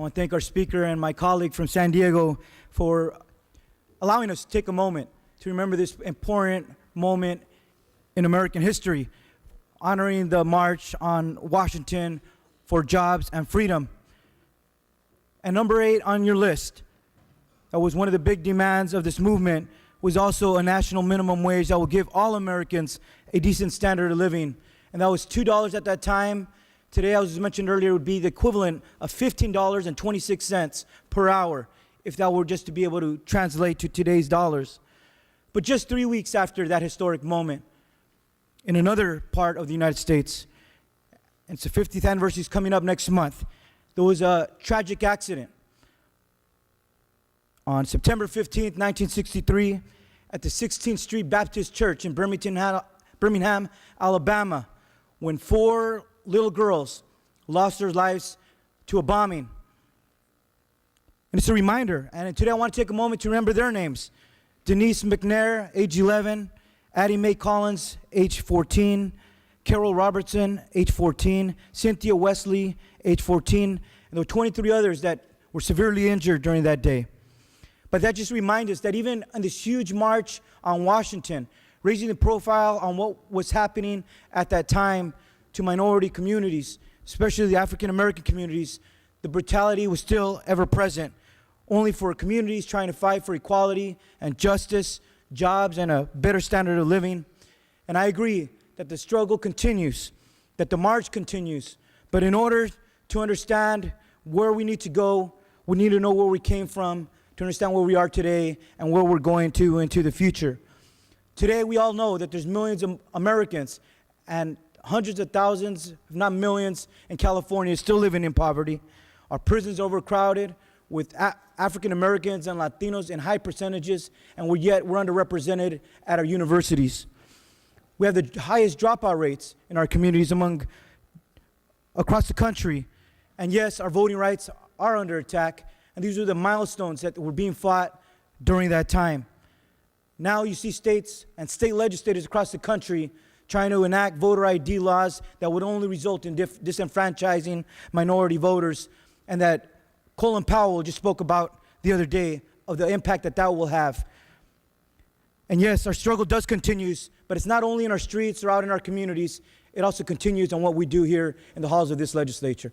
want to thank our speaker and my colleague from San Diego for allowing us to take a moment to remember this important moment in American history, honoring the March on Washington for Jobs and Freedom. And number 8 on your list, that was one of the big demands of this movement, was also a national minimum wage that will give all Americans a decent standard of living. And that was $2 at that time. Today, as was mentioned earlier, would be the equivalent of $15.26 per hour, if that were just to be able to translate to today's dollars. But just 3 weeks after that historic moment, in another part of the United States, and it's the 50th anniversary is coming up next month, there was a tragic accident. On September 15th, 1963, at the 16th Street Baptist Church in Birmingham, Alabama, when 4 little girls lost their lives to a bombing. And it's a reminder, and today I want to take a moment to remember their names. Denise McNair, age 11, Addie Mae Collins, age 14, Carol Robertson, age 14, Cynthia Wesley, age 14, and there were 23 others that were severely injured during that day. But that just reminds us that even on this huge march on Washington, raising the profile on what was happening at that time to minority communities, especially the African American communities, the brutality was still ever present, only for communities trying to fight for equality and justice, jobs, and a better standard of living. And I agree that the struggle continues, that the march continues, but in order to understand where we need to go, we need to know where we came from, to understand where we are today and where we're going to into the future. Today, we all know that there's millions of Americans and hundreds of thousands, if not millions, in California still living in poverty. Our prisons are overcrowded with African Americans and Latinos in high percentages, and we're underrepresented at our universities. We have the highest dropout rates in our communities across the country. And yes, our voting rights are under attack, and these are the milestones that were being fought during that time. Now you see states and state legislators across the country trying to enact voter ID laws that would only result in disenfranchising minority voters, and that Colin Powell just spoke about the other day of the impact that that will have. And yes, our struggle does continue, but it's not only in our streets or out in our communities, it also continues on what we do here in the halls of this legislature.